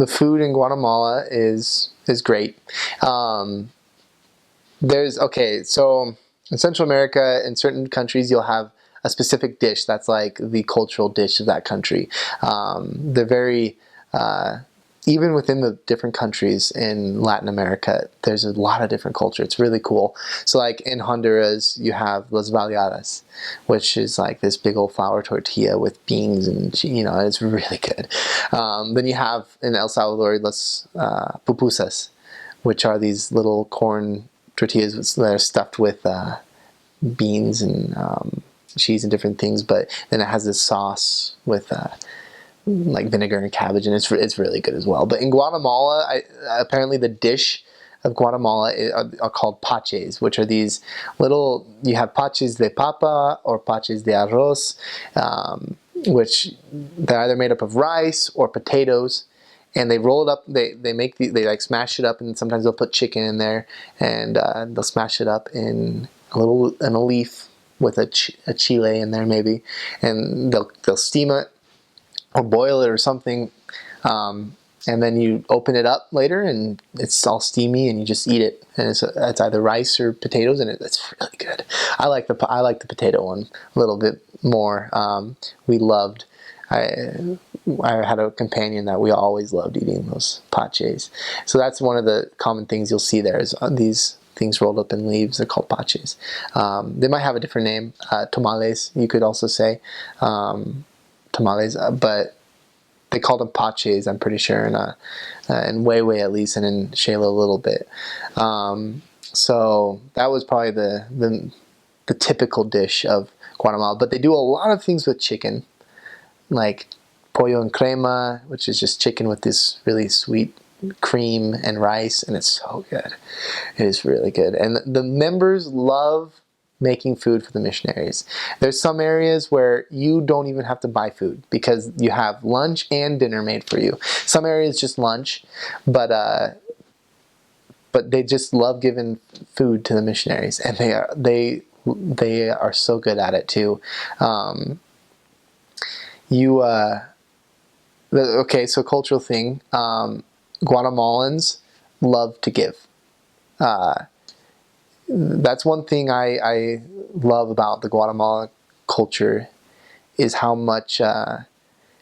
The food in Guatemala is great. So in Central America, in certain countries, you'll have a specific dish that's like the cultural dish of that country. They're very even within the different countries in Latin America, there's a lot of different culture. It's really cool. So like in Honduras, you have las baleadas, which is like this big old flour tortilla with beans and, it's really good. Then you have in El Salvador, las pupusas, which are these little corn tortillas that are stuffed with beans and cheese and different things, but then it has this sauce with like vinegar and cabbage, and it's really good as well. But in Guatemala, apparently the dish of Guatemala are called paces, which are these little, you have paces de papa or paces de arroz, which they're either made up of rice or potatoes, and they roll it up, they like smash it up, and sometimes they'll put chicken in there, and they'll smash it up in a leaf with a chile in there maybe, and they'll steam it or boil it or something, and then you open it up later and it's all steamy and you just eat it, and it's either rice or potatoes, and it's really good. I like the potato one a little bit more. I had a companion that we always loved eating those paches. So that's one of the common things you'll see there is these things rolled up in leaves. They're called paches. They might have a different name. Tamales, you could also say. Tamales, but they called them paches, I'm pretty sure, in Way at least, and in Shayla a little bit. So that was probably the typical dish of Guatemala. But they do a lot of things with chicken, like pollo en crema, which is just chicken with this really sweet cream and rice, and it's so good. It is really good. And the members love making food for the missionaries. There's some areas where you don't even have to buy food because you have lunch and dinner made for you. Some areas just lunch, but they just love giving food to the missionaries, and they are so good at it too. So cultural thing. Guatemalans love to give. That's one thing I love about the Guatemala culture is how much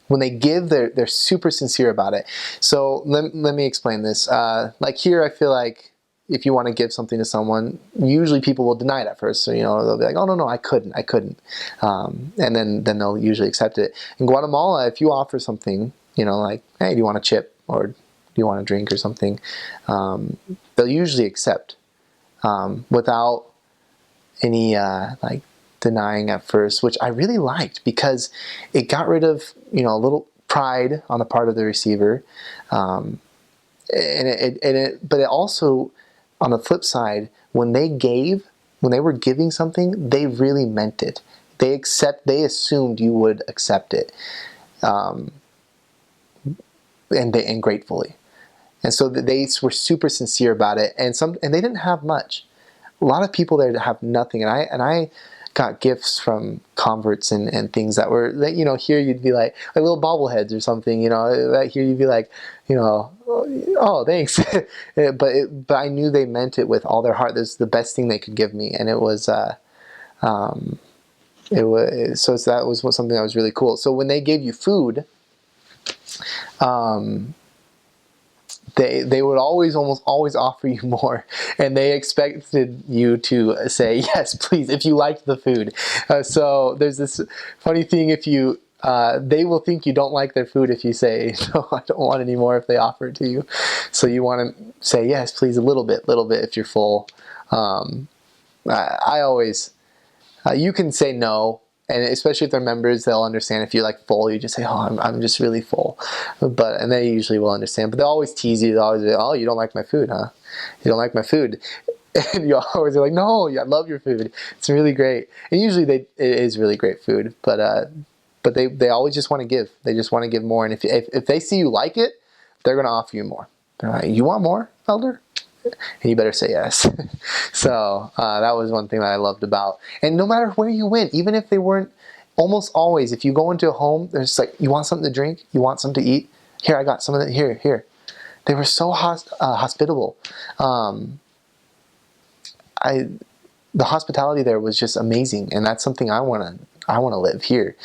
when they give, they're super sincere about it. So let me explain this. Like here, I feel like if you want to give something to someone, usually people will deny it at first. So they'll be like, "Oh no, I couldn't," and then they'll usually accept it. In Guatemala, if you offer something, like, "Hey, do you want a chip?" or "Do you want a drink?" or something, they'll usually accept. Without any like denying at first, which I really liked because it got rid of a little pride on the part of the receiver, but it also, on the flip side, when they were giving something, they really meant it. They assumed you would accept it, and gratefully. And so they were super sincere about it, and they didn't have much. A lot of people there have nothing, and I got gifts from converts and things that were here you'd be like little bobbleheads or something. That here you'd be like, oh thanks, but I knew they meant it with all their heart. This is the best thing they could give me, and it was so that was something that was really cool. So when they gave you food, they would almost always offer you more, and they expected you to say yes, please, if you liked the food. So there's this funny thing: if you they will think you don't like their food if you say no, I don't want any more if they offer it to you. So you want to say yes, please, a little bit if you're full. I always you can say no. And especially if they're members, they'll understand. If you're like full, you just say, "Oh, I'm just really full," and they usually will understand. But they'll always tease you. They'll always say, "Oh, you don't like my food, huh? You don't like my food?" And you always are like, "No, I love your food. It's really great." And usually it is really great food. But they always just want to give. They just want to give more. And if they see you like it, they're gonna offer you more. They're like, "You want more, Elder?" And you better say yes. So that was one thing that I loved about. And no matter where you went, even if they weren't, almost always, if you go into a home, there's like, you want something to drink, you want something to eat, Here, I got some of that. Here. They were so hospitable. The hospitality there was just amazing, and that's something I want to live here.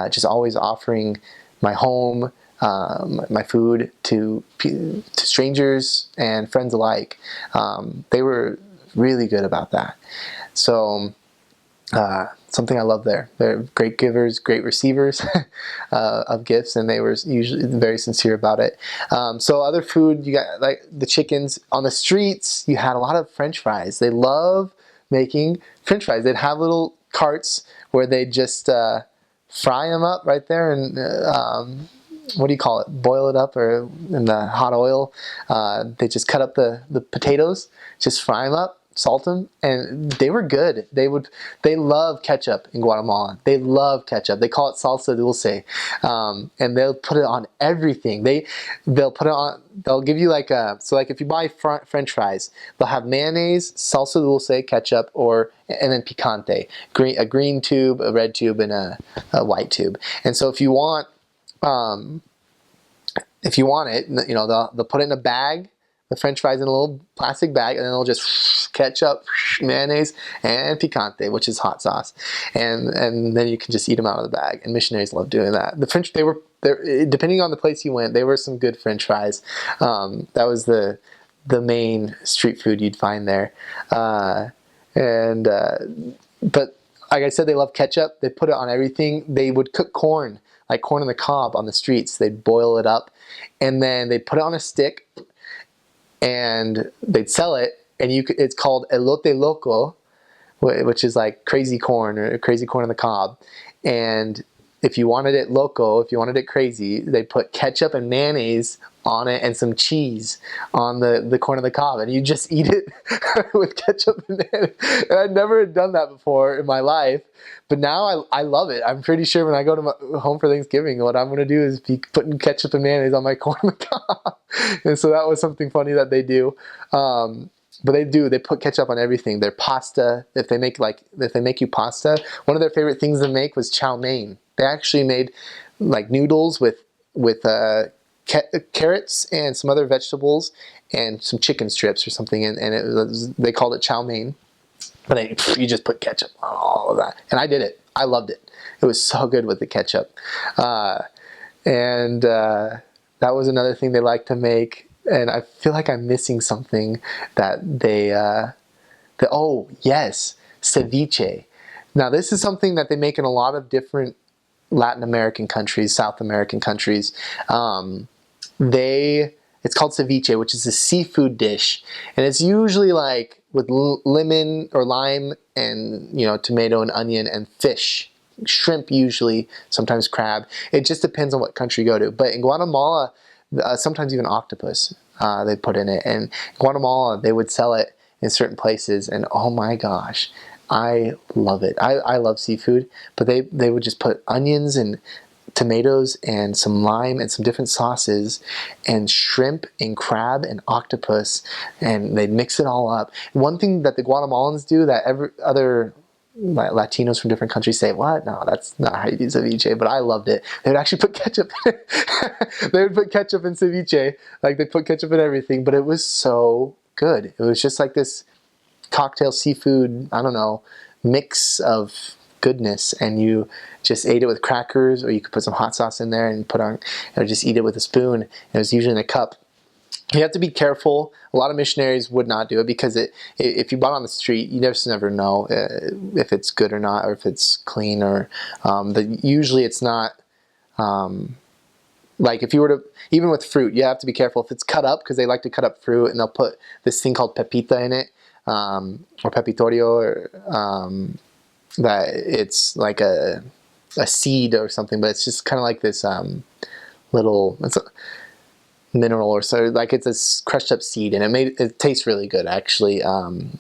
Just always offering my home, my food to strangers and friends alike. They were really good about that. So something I love there. They're great givers, great receivers of gifts, and they were usually very sincere about it. So other food, you got like the chickens on the streets. You had a lot of French fries. They love making French fries. They'd have little carts where they just fry them up right there, and what do you call it? Boil it up, or in the hot oil. They just cut up the potatoes, just fry them up, salt them, and they were good. They love ketchup in Guatemala. They love ketchup. They call it salsa dulce, and they'll put it on everything. They'll put it on. They'll give you like if you buy French fries, they'll have mayonnaise, salsa dulce, ketchup, and then picante. A green tube, a red tube, and a white tube. And so if you want it, you know, they'll put it in a bag. The French fries in a little plastic bag, and then they'll just ketchup, mayonnaise, and picante, which is hot sauce, and then you can just eat them out of the bag. And missionaries love doing that. The French, depending on the place you went, they were some good French fries. That was the main street food you'd find there, but like I said, they love ketchup. They put it on everything. They would cook corn, like corn on the cob, on the streets. They'd boil it up, and then they'd put it on a stick, and they'd sell it, and it's called elote loco, which is like crazy corn, or crazy corn on the cob. And if you wanted it loco, if you wanted it crazy, they put ketchup and mayonnaise on it and some cheese on the corn on the cob, and you just eat it with ketchup and mayonnaise. And I'd never done that before in my life, but now I love it. I'm pretty sure when I go to home for Thanksgiving, what I'm going to do is be putting ketchup and mayonnaise on my corn on the cob. And so that was something funny that they do. But they put ketchup on everything. Their pasta, if they make you pasta, one of their favorite things to make was chow mein. They actually made like noodles with carrots and some other vegetables and some chicken strips or something, and they called it chow mein. But you just put ketchup on all of that, and I did it. I loved it. It was so good with the ketchup, and that was another thing they liked to make. And I feel like I'm missing something that oh yes, ceviche. Now this is something that they make in a lot of different Latin American countries, South American countries. It's called ceviche, which is a seafood dish, and it's usually like with lemon or lime and, you know, tomato and onion and fish, shrimp usually, sometimes crab. It just depends on what country you go to. But in Guatemala, sometimes even octopus they put in it. And in Guatemala, they would sell it in certain places, and oh my gosh, I love it. I love seafood, but they would just put onions and tomatoes and some lime and some different sauces and shrimp and crab and octopus, and they'd mix it all up. One thing that the Guatemalans do that every other Latinos from different countries say, what? No, that's not how you do ceviche, but I loved it. They would actually put ketchup in it. They would put ketchup in ceviche, like they put ketchup in everything, but it was so good. It was just like this cocktail seafood, I don't know, mix of goodness, and you just ate it with crackers, or you could put some hot sauce in there and just eat it with a spoon. It was usually in a cup. You have to be careful. A lot of missionaries would not do it because if you bought on the street, you just never know if it's good or not, or if it's clean, or usually it's not. Like if you were to, even with fruit, you have to be careful if it's cut up, because they like to cut up fruit, and they'll put this thing called pepita in it, or pepitorio, or that it's like a seed or something, but it's just kind of like this it's a mineral or so, like it's a crushed up seed, and it tastes really good actually.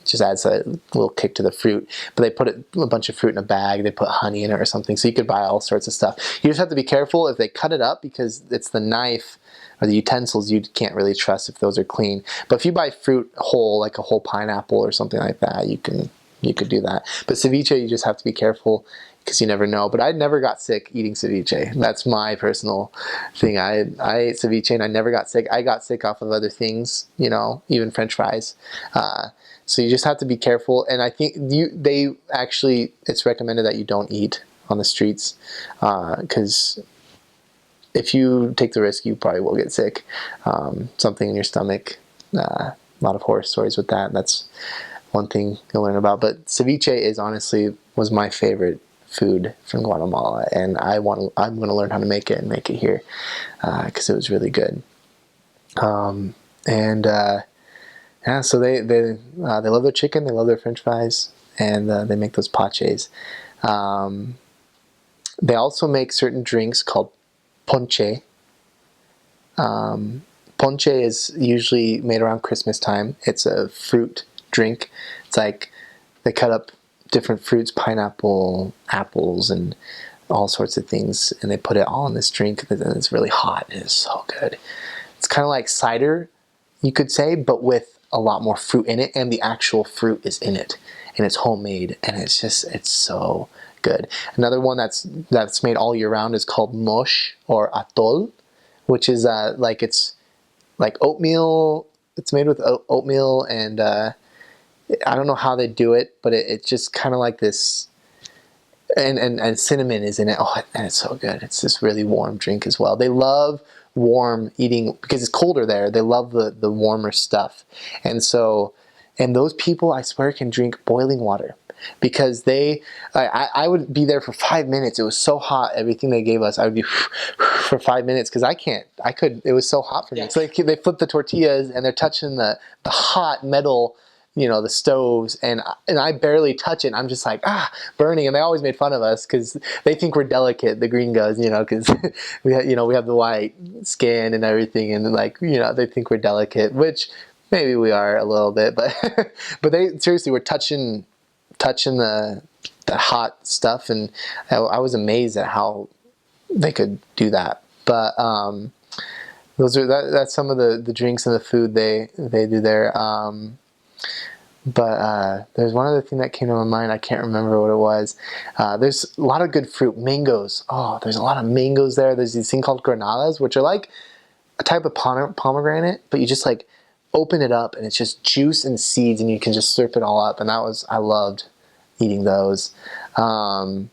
Just adds a little kick to the fruit. But they put a bunch of fruit in a bag, they put honey in it or something, so you could buy all sorts of stuff. You just have to be careful if they cut it up, because it's the knife or the utensils you can't really trust if those are clean. But if you buy fruit whole, like a whole pineapple or something like that, you could do that. But ceviche, you just have to be careful. because you never know. But I never got sick eating ceviche. That's my personal thing. I ate ceviche and I never got sick. I got sick off of other things, you know, even French fries. So you just have to be careful. And I think it's recommended that you don't eat on the streets, because if you take the risk, you probably will get sick. Something in your stomach. A lot of horror stories with that. That's one thing you'll learn about. But ceviche was my favorite food from Guatemala, and I'm going to learn how to make it and make it here, because it was really good. Yeah, so they love their chicken, they love their French fries, and they make those paces. They also make certain drinks called ponche. Ponche is usually made around Christmas time. It's a fruit drink. It's like they cut up different fruits, pineapple, apples, and all sorts of things, and they put it all in this drink, and it's really hot. It is so good. It's kind of like cider, you could say, but with a lot more fruit in it, and the actual fruit is in it, and it's homemade, and it's so good. Another one that's made all year round is called mosh or atol, which is it's like oatmeal. It's made with oatmeal, and I don't know how they do it, but it's just kind of like this, and cinnamon is in it. Oh, and it's so good. It's this really warm drink as well. They love warm eating because it's colder there. They love the warmer stuff, and those people, I swear, can drink boiling water, because I would be there for 5 minutes. It was so hot, everything they gave us. I would be for 5 minutes because it was so hot for me. It's like they flip the tortillas and they're touching the hot metal, you know, the stoves, and I barely touch it. I'm just like, burning. And they always made fun of us because they think we're delicate, the gringos, you know, because we have the white skin and everything, and like, you know, they think we're delicate, which maybe we are a little bit, but but they seriously were touching the hot stuff, and I was amazed at how they could do that. But that's some of the drinks and the food they do there. But there's one other thing that came to my mind. I can't remember what it was. There's a lot of good fruit. Mangoes. Oh, there's a lot of mangoes there. There's these thing called granadas, which are like a type of pomegranate, but you just like open it up and it's just juice and seeds, and you can just slurp it all up. And I loved eating those. I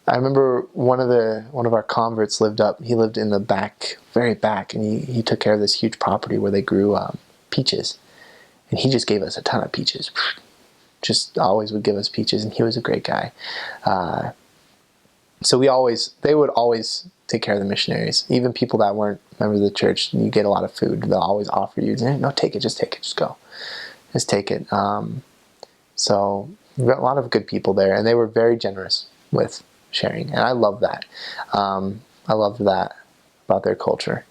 remember one of our converts he lived in the back, very back, and he took care of this huge property where they grew peaches. And he just gave us a ton of peaches. Just always would give us peaches, and he was a great guy. So they would always take care of the missionaries. Even people that weren't members of the church, you get a lot of food. They'll always offer you, no, take it, just go. Just take it. So we've got a lot of good people there, and they were very generous with sharing, and I love that. I love that about their culture.